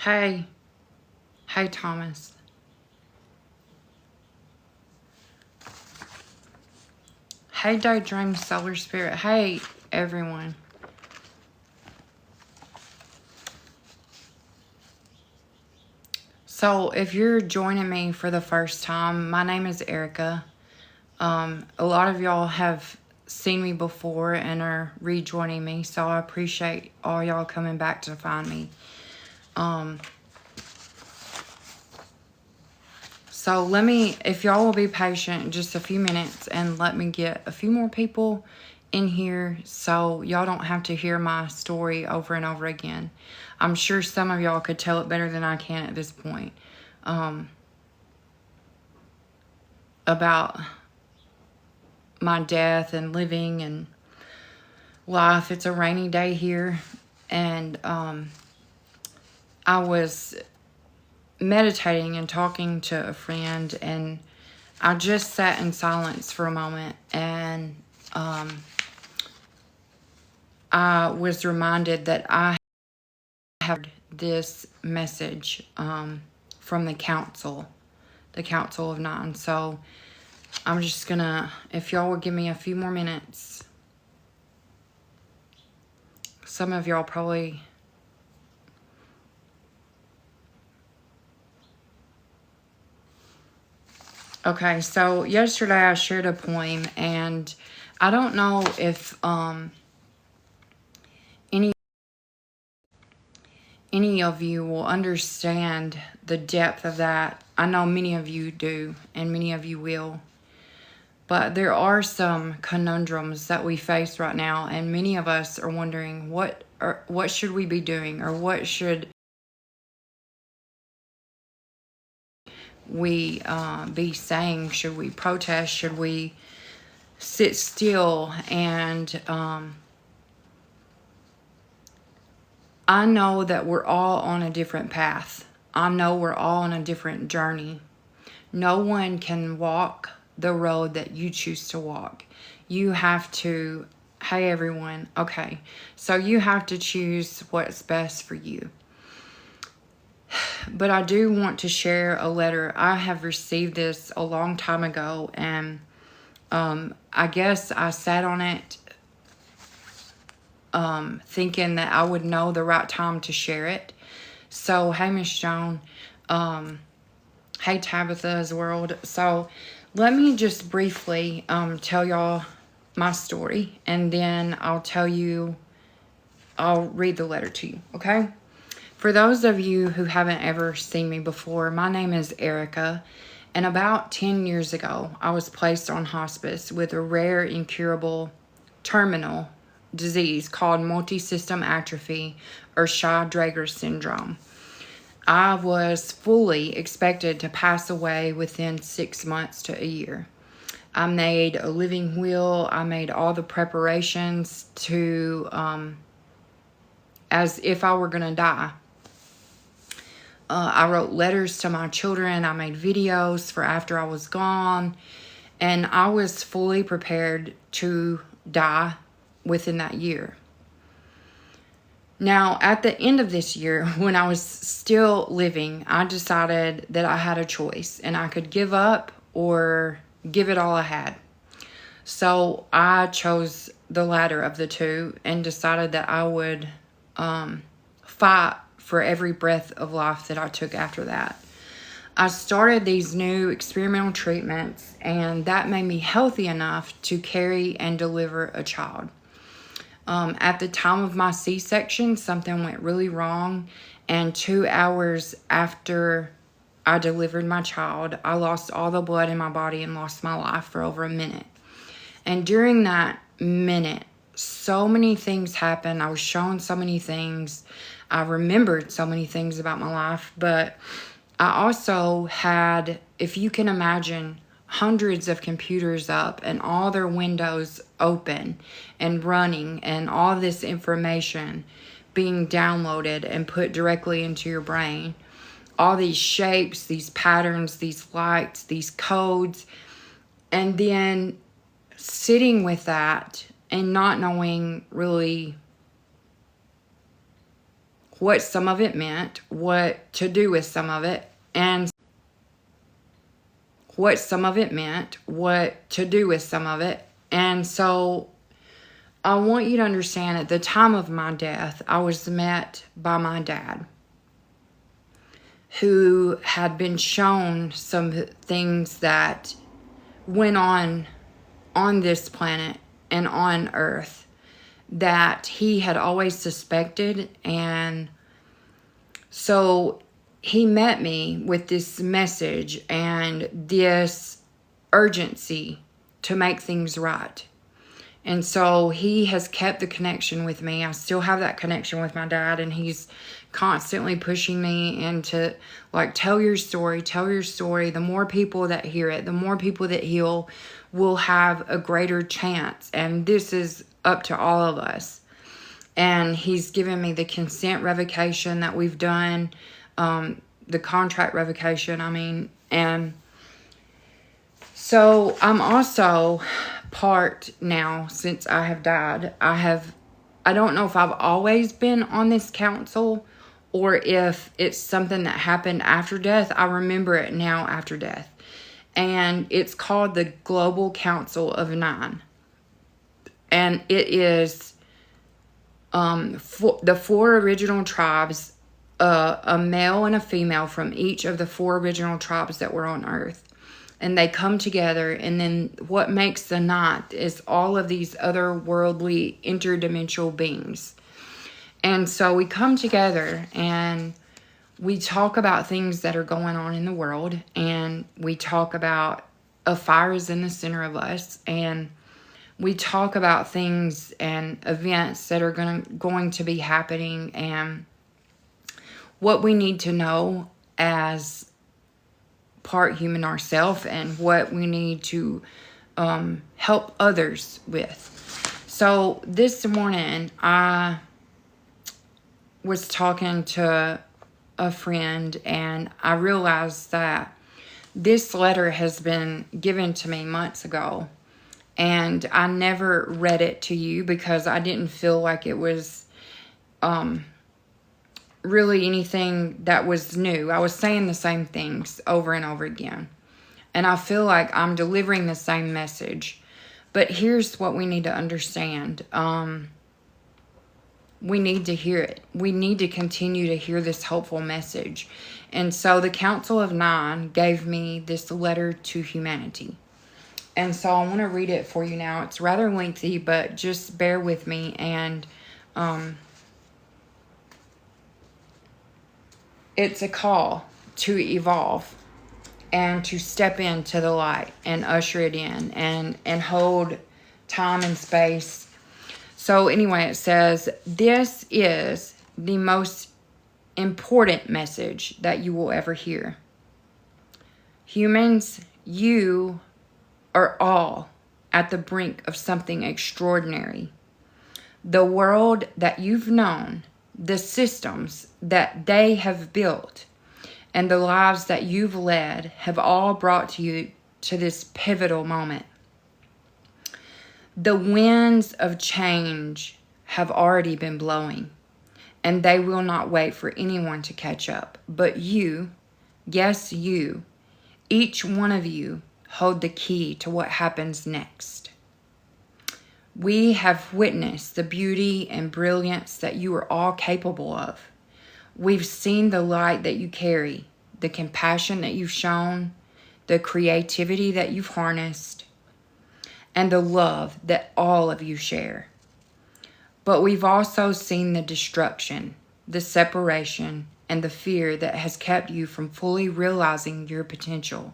Hey. Hey, Thomas. Hey, Daydream Solar Spirit. Hey, everyone. So, if you're joining me for the first time, my name is Erica. A lot of y'all have seen me before and are rejoining me, so I appreciate all y'all coming back to find me. So let me, if y'all will be patient just a few minutes and let me get a few more people in here so y'all don't have to hear my story over and over again. I'm sure some of y'all could tell it better than I can at this point. About my death and living and life. It's a rainy day here, and I was meditating and talking to a friend, and I just sat in silence for a moment, and I was reminded that I have this message from the Council of Nine. So I'm just gonna, if y'all will give me a few more minutes. Some of y'all probably... Okay, so yesterday I shared a poem, and I don't know if any of you will understand the depth of that. I know many of you do, and many of you will. But there are some conundrums that we face right now, and many of us are wondering what should we be doing, or what should we be saying? Should we protest? Should we sit still? And I know that we're all on a different path. I know we're all on a different journey. No one can walk the road that you choose to walk. You have to, hey everyone, okay, so you have to choose what's best for you. But I do want to share a letter. I have received this a long time ago, and I guess I sat on it thinking that I would know the right time to share it. So, hey, Miss Joan. Hey, Tabitha's World. So, let me just briefly tell y'all my story, and then I'll read the letter to you, okay? For those of you who haven't ever seen me before, my name is Erica, and about 10 years ago, I was placed on hospice with a rare, incurable, terminal disease called multisystem atrophy, or Shaw-Drager syndrome. I was fully expected to pass away within 6 months to a year. I made a living will. I made all the preparations to, as if I were going to die. I wrote letters to my children. I made videos for after I was gone. And I was fully prepared to die within that year. Now, at the end of this year, when I was still living, I decided that I had a choice, and I could give up or give it all I had. So I chose the latter of the two and decided that I would fight for every breath of life that I took after that. I started these new experimental treatments, and that made me healthy enough to carry and deliver a child. At the time of my C-section, something went really wrong, and 2 hours after I delivered my child, I lost all the blood in my body and lost my life for over a minute. And during that minute, so many things happened. I was shown so many things. I remembered so many things about my life, but I also had, if you can imagine, hundreds of computers up and all their windows open and running, and all this information being downloaded and put directly into your brain. All these shapes, these patterns, these lights, these codes, and then sitting with that and not knowing really what some of it meant, what to do with some of it, and what some of it meant, what to do with some of it. And so I want you to understand at the time of my death, I was met by my dad, who had been shown some things that went on this planet and on Earth that he had always suspected. And so he met me with this message and this urgency to make things right. And so he has kept the connection with me. I still have that connection with my dad, and he's constantly pushing me into, like, tell your story. The more people that hear it, the more people that heal will have a greater chance. And this is up to all of us. And he's given me the consent revocation that we've done, the contract revocation, and so I'm also part now, since I have died. I don't know if I've always been on this council or if it's something that happened after death. I remember it now after death. And it's called the Global Council of Nine. And it is the 4 original tribes, a male and a female from each of the 4 original tribes that were on Earth. And they come together, and then what makes the 9th is all of these otherworldly, interdimensional beings. And so we come together and we talk about things that are going on in the world, and we talk about a fire is in the center of us, and we talk about things and events that are going to be happening, and what we need to know as part human ourselves, and what we need to help others with. So this morning I was talking to a friend, and I realized that this letter has been given to me months ago, and I never read it to you because I didn't feel like it was really anything that was new. I was saying the same things over and over again, and I feel like I'm delivering the same message. But here's what we need to understand. We need to hear it. We need to continue to hear this hopeful message. And so the Council of Nine gave me this letter to humanity. And so I want to read it for you now. It's rather lengthy, but just bear with me. And it's a call to evolve and to step into the light and usher it in and hold time and space. So anyway, it says, this is the most important message that you will ever hear. Humans, you are all at the brink of something extraordinary. The world that you've known, the systems that they have built, and the lives that you've led have all brought you to this pivotal moment. The winds of change have already been blowing, and they will not wait for anyone to catch up. But you, yes, you, each one of you, hold the key to what happens next. We have witnessed the beauty and brilliance that you are all capable of. We've seen the light that you carry, the compassion that you've shown, the creativity that you've harnessed, and the love that all of you share. But we've also seen the destruction, the separation, and the fear that has kept you from fully realizing your potential.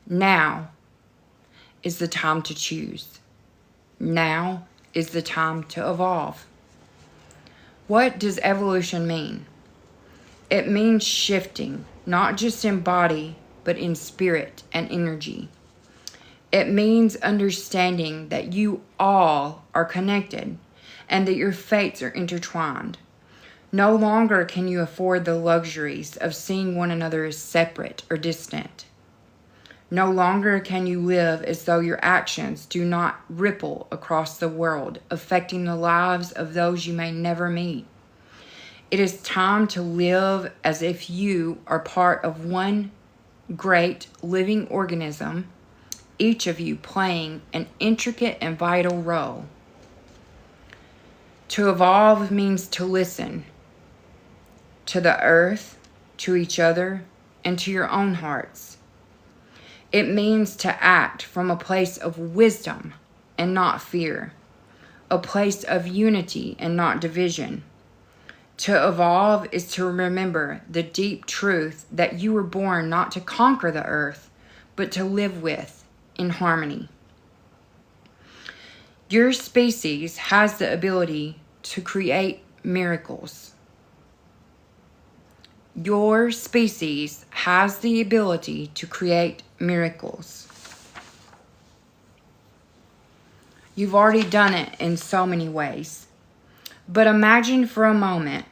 Now is the time to choose. Now is the time to evolve. What does evolution mean? It means shifting, not just in body, but in spirit and energy. It means understanding that you all are connected and that your fates are intertwined. No longer can you afford the luxuries of seeing one another as separate or distant. No longer can you live as though your actions do not ripple across the world, affecting the lives of those you may never meet. It is time to live as if you are part of one great living organism, each of you playing an intricate and vital role. To evolve means to listen to the earth, to each other, and to your own hearts. It means to act from a place of wisdom and not fear, a place of unity and not division. To evolve is to remember the deep truth that you were born not to conquer the earth, but to live with in harmony. Your species has the ability to create miracles. Your species has the ability to create miracles. You've already done it in so many ways. But imagine for a moment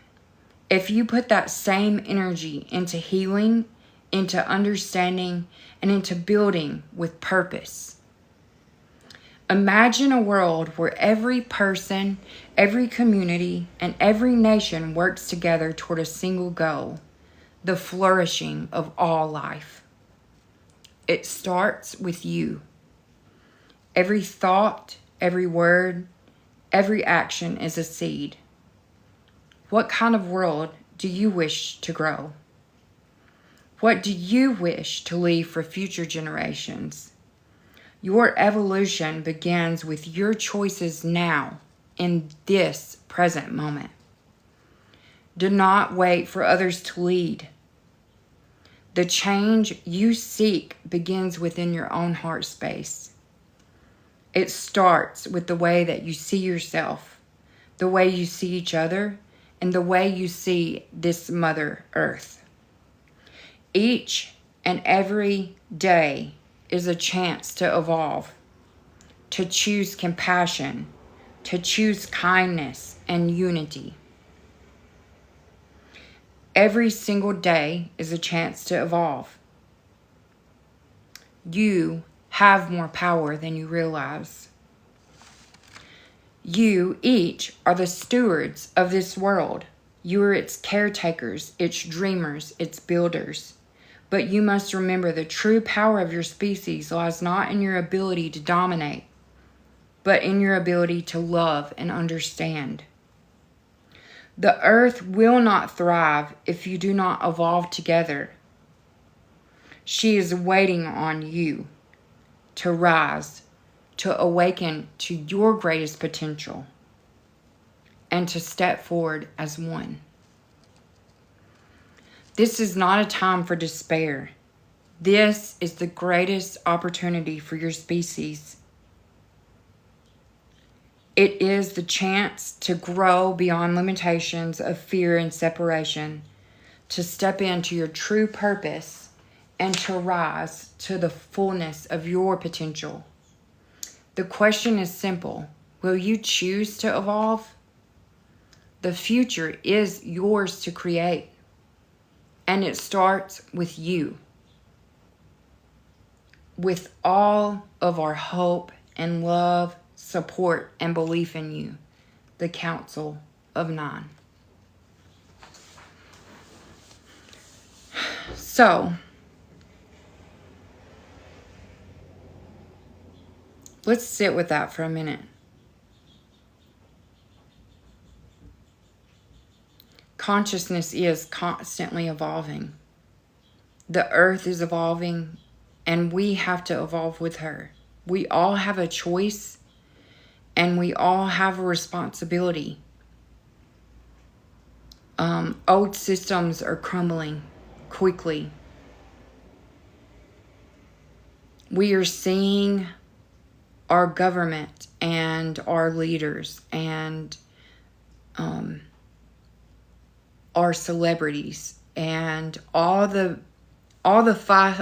if you put that same energy into healing, into understanding, and into building with purpose. Imagine a world where every person, every community, and every nation works together toward a single goal: the flourishing of all life. It starts with you. Every thought, every word, every action is a seed. What kind of world do you wish to grow? What do you wish to leave for future generations? Your evolution begins with your choices now, in this present moment. Do not wait for others to lead. The change you seek begins within your own heart space. It starts with the way that you see yourself, the way you see each other, and the way you see this Mother Earth. Each and every day is a chance to evolve, to choose compassion, to choose kindness and unity. Every single day is a chance to evolve. You have more power than you realize. You each are the stewards of this world. You are its caretakers, its dreamers, its builders. But you must remember the true power of your species lies not in your ability to dominate, but in your ability to love and understand. The earth will not thrive if you do not evolve together. She is waiting on you to rise, to awaken to your greatest potential, and to step forward as one. This is not a time for despair. This is the greatest opportunity for your species. It is the chance to grow beyond limitations of fear and separation, to step into your true purpose, and to rise to the fullness of your potential. The question is simple. Will you choose to evolve? The future is yours to create, and it starts with you. With all of our hope and love, support, and belief in you, the Council of Nine. So, let's sit with that for a minute. Consciousness is constantly evolving. The earth is evolving, and we have to evolve with her. We all have a choice, and we all have a responsibility. Old systems are crumbling quickly. We are seeing our government and our leaders and our celebrities and all the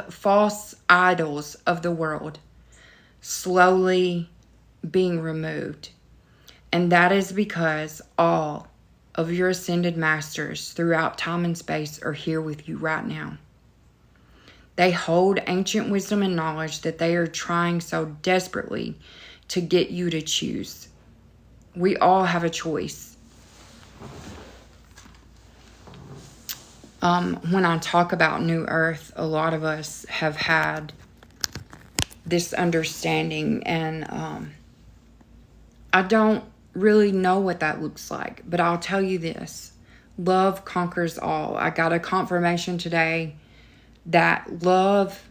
false idols of the world slowly being removed. And that is because all of your ascended masters throughout time and space are here with you right now. They hold ancient wisdom and knowledge that they are trying so desperately to get you to choose. We all have a choice. When I talk about New Earth, a lot of us have had this understanding, and I don't really know what that looks like, but I'll tell you this: love conquers all. I got a confirmation today that love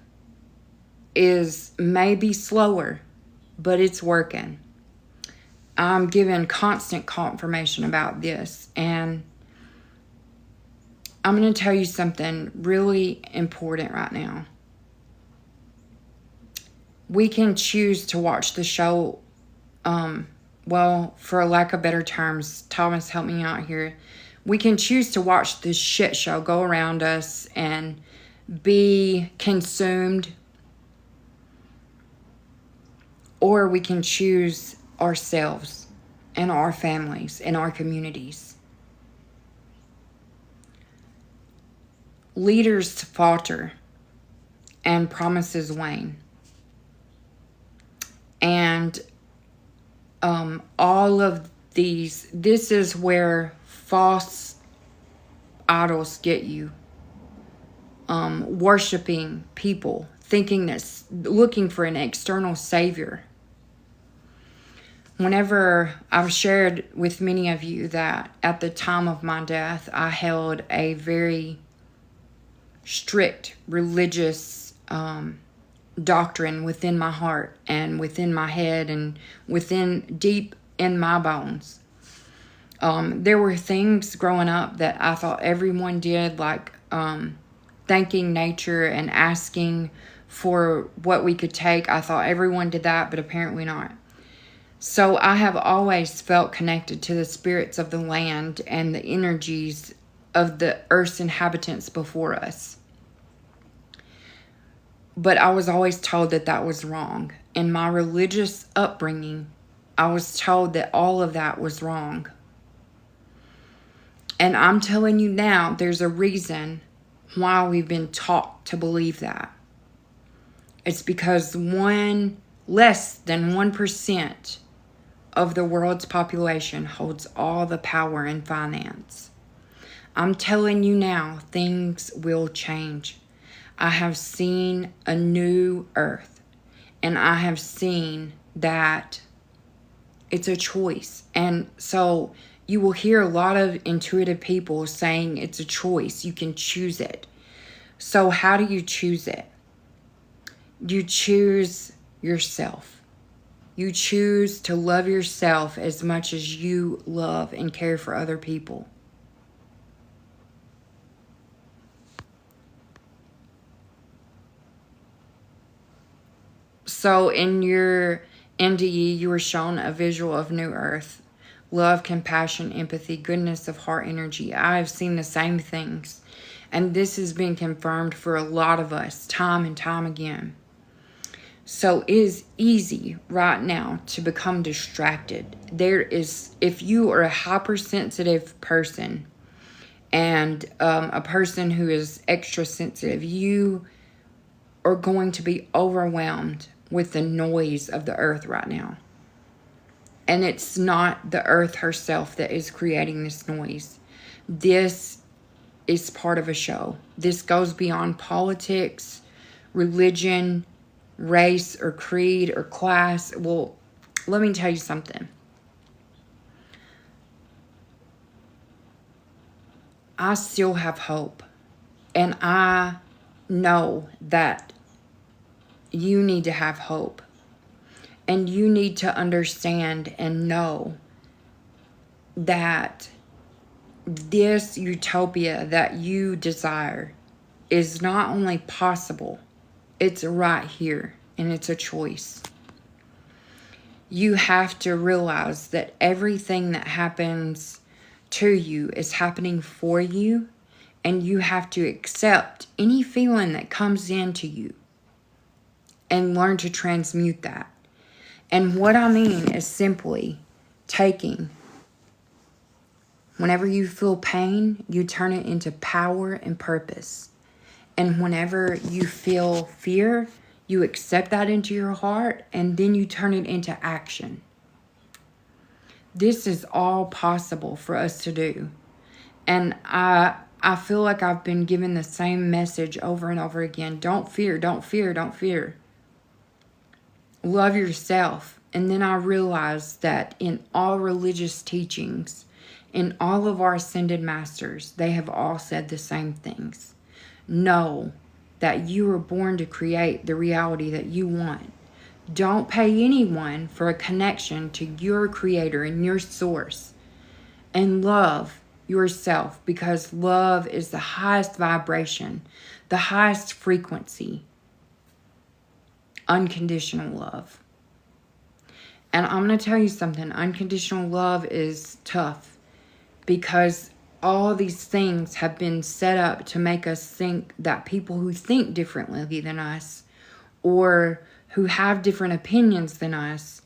is maybe slower, but it's working. I'm given constant confirmation about this, and I'm going to tell you something really important right now. We can choose to watch the show, well, for lack of better terms, Thomas, help me out here. We can choose to watch this shit show go around us and be consumed, or we can choose ourselves and our families and our communities. Leaders falter and promises wane. And all of this is where false idols get you. Worshiping people, thinking that's looking for an external savior. Whenever I've shared with many of you that at the time of my death, I held a very strict religious doctrine within my heart and within my head and within deep in my bones. There were things growing up that I thought everyone did, like thanking nature and asking for what we could take. I thought everyone did that, but apparently not. So I have always felt connected to the spirits of the land and the energies of the earth's inhabitants before us. But I was always told that that was wrong. In my religious upbringing, I was told that all of that was wrong. And I'm telling you now, there's a reason why we've been taught to believe that. It's because less than 1% of the world's population holds all the power and finance. I'm telling you now, things will change. I have seen a new earth, and I have seen that it's a choice. And so you will hear a lot of intuitive people saying it's a choice. You can choose it. So how do you choose it? You choose yourself. You choose to love yourself as much as you love and care for other people. So in your NDE, you were shown a visual of New Earth. Love, compassion, empathy, goodness of heart energy. I have seen the same things. And this has been confirmed for a lot of us time and time again. So it is easy right now to become distracted. If you are a hypersensitive person and a person who is extra sensitive, you are going to be overwhelmed with the noise of the earth right now. And it's not the earth herself that is creating this noise. This is part of a show. This goes beyond politics, religion, race, or creed, or class. Well, let me tell you something. I still have hope. And I know that you need to have hope. And you need to understand and know that this utopia that you desire is not only possible, it's right here, and it's a choice. You have to realize that everything that happens to you is happening for you, and you have to accept any feeling that comes into you and learn to transmute that. And what I mean is simply taking, whenever you feel pain, you turn it into power and purpose. And whenever you feel fear, you accept that into your heart, and then you turn it into action. This is all possible for us to do. And I I feel like I've been given the same message over and over again. Don't fear, don't fear, don't fear. Love yourself. And then I realized that in all religious teachings, in all of our ascended masters, they have all said the same things. Know that you were born to create the reality that you want. Don't pay anyone for a connection to your creator and your source. And love yourself, because love is the highest vibration, the highest frequency. Unconditional love. And I'm going to tell you something. Unconditional love is tough, because all these things have been set up to make us think that people who think differently than us, or who have different opinions than us,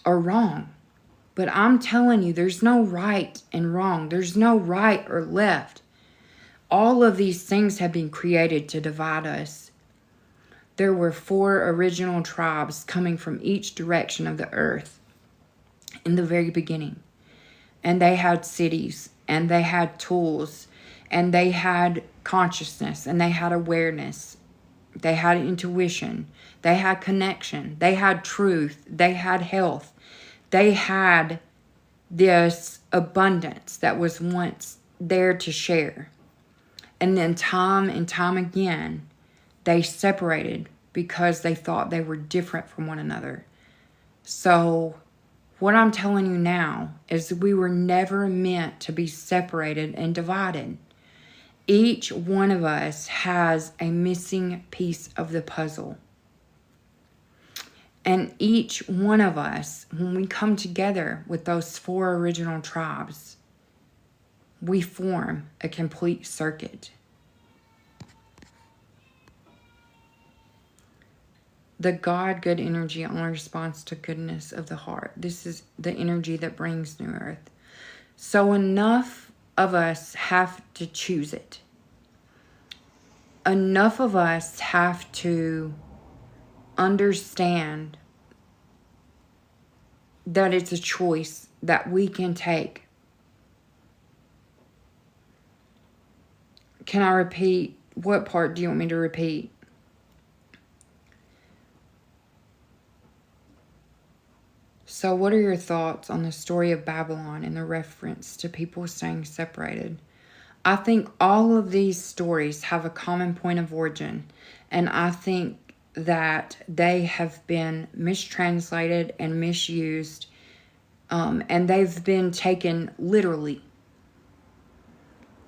are wrong. But I'm telling you, there's no right and wrong. There's no right or left. All of these things have been created to divide us. There were 4 original tribes coming from each direction of the earth in the very beginning. And they had cities, and they had tools, and they had consciousness, and they had awareness. They had intuition. They had connection. They had truth. They had health. They had this abundance that was once there to share. And then time and time again, they separated because they thought they were different from one another. So what I'm telling you now is we were never meant to be separated and divided. Each one of us has a missing piece of the puzzle. And each one of us, when we come together with those 4 original tribes, we form a complete circuit. The God-good energy only responds to goodness of the heart. This is the energy that brings new earth. So enough of us have to choose it. Enough of us have to understand that it's a choice that we can take. Can I repeat? What part do you want me to repeat? So what are your thoughts on the story of Babylon and the reference to people staying separated? I think all of these stories have a common point of origin, and I think that they have been mistranslated and misused, and they've been taken literally.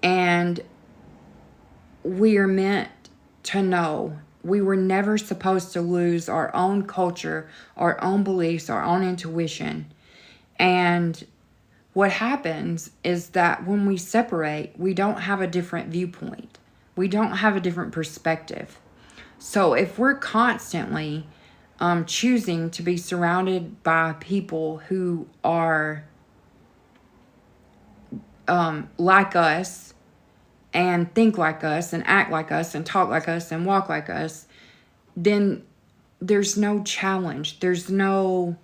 And we are meant to know we were never supposed to lose our own culture, our own beliefs, our own intuition. And what happens is that when we separate, we don't have a different viewpoint. We don't have a different perspective. So if we're constantly choosing to be surrounded by people who are like us, and think like us, and act like us, and talk like us, and walk like us, then there's no challenge. There's no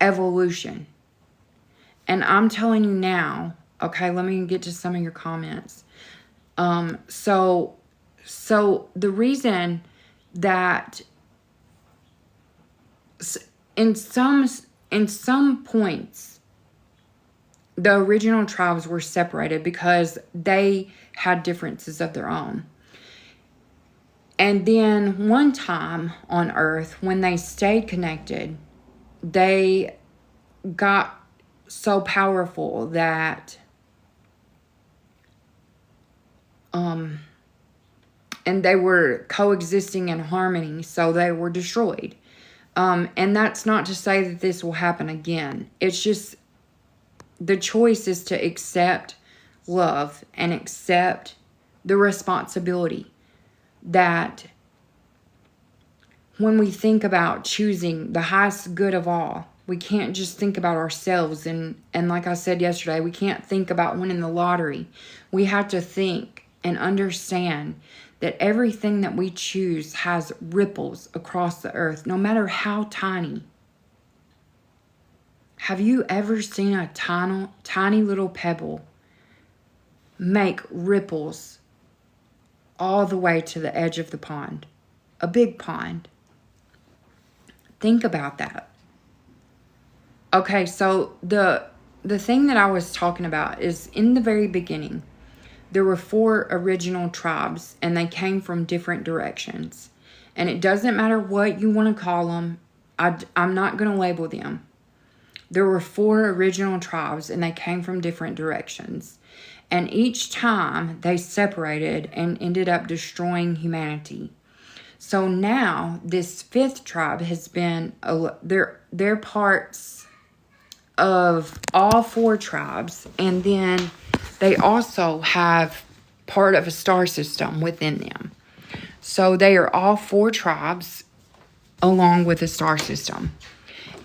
evolution. And I'm telling you now, okay, let me get to some of your comments. So the reason that in some points, the original tribes were separated because they had differences of their own. And then one time on Earth, when they stayed connected, they got so powerful that and they were coexisting in harmony, so they were destroyed. And that's not to say that this will happen again. It's just the choice is to accept love and accept the responsibility that when we think about choosing the highest good of all, we can't just think about ourselves. And like I said yesterday, we can't think about winning the lottery. We have to think and understand that everything that we choose has ripples across the earth, no matter how tiny. Have you ever seen a tiny little pebble make ripples all the way to the edge of the pond? A big pond. Think about that. Okay, so the thing that I was talking about is in the very beginning, there were 4 original tribes, and they came from different directions. And it doesn't matter what you want to call them. I'm not going to label them. There were 4 original tribes, and they came from different directions. And each time they separated and ended up destroying humanity. So now this 5th tribe has been, they're parts of all 4 tribes, and then they also have part of a star system within them. So they are all 4 tribes along with a star system,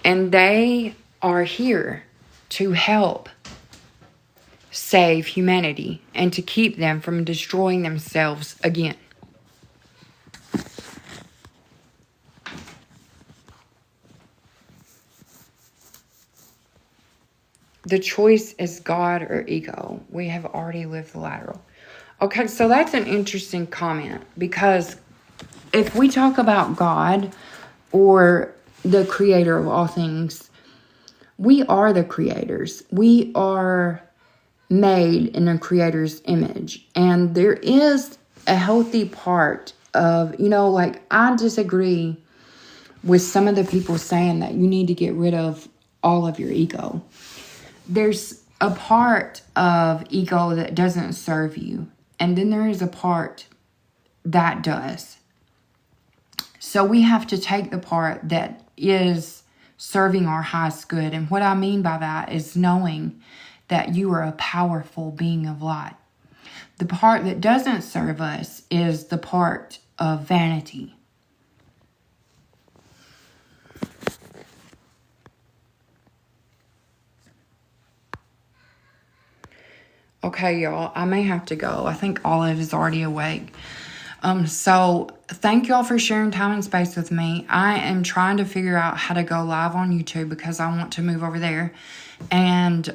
and they are here to help save humanity and to keep them from destroying themselves again. The choice is God or ego. We have already lived the lateral. Okay, so that's an interesting comment, because if we talk about God or the creator of all things, we are the creators. We are made in a creator's image. And there is a healthy part of, like, I disagree with some of the people saying that you need to get rid of all of your ego. There's a part of ego that doesn't serve you, and then there is a part that does. So we have to take the part that is serving our highest good. And what I mean by that is knowing that you are a powerful being of light. The part that doesn't serve us is the part of vanity. Okay, y'all, I may have to go. I think Olive is already awake. So thank y'all for sharing time and space with me. I am trying to figure out how to go live on YouTube because I want to move over there. And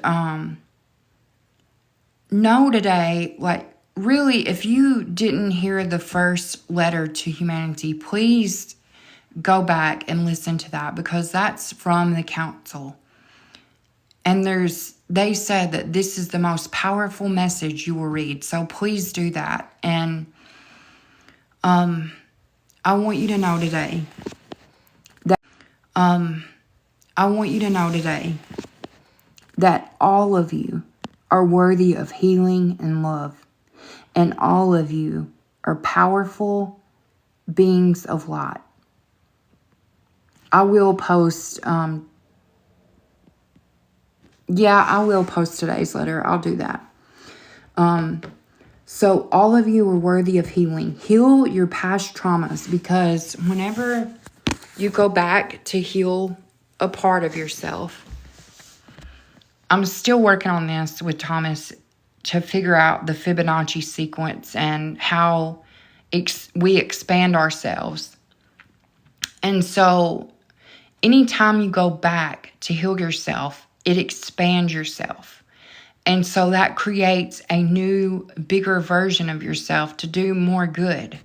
know today, like, really, if you didn't hear the first letter to humanity, please go back and listen to that, because that's from the council. And they said that this is the most powerful message you will read. So please do that. And I want you to know today that all of you are worthy of healing and love. And all of you are powerful beings of light. I will post, I will post today's letter. I'll do that. So all of you are worthy of healing. Heal your past traumas, because whenever you go back to heal a part of yourself, I'm still working on this with Thomas to figure out the Fibonacci sequence and how we expand ourselves. And so anytime you go back to heal yourself, it expands yourself. And so that creates a new, bigger version of yourself to do more good.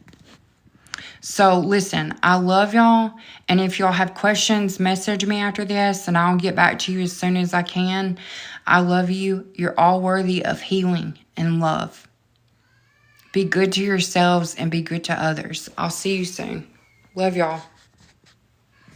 So listen, I love y'all. And if y'all have questions, message me after this and I'll get back to you as soon as I can. I love you. You're all worthy of healing and love. Be good to yourselves and be good to others. I'll see you soon. Love y'all.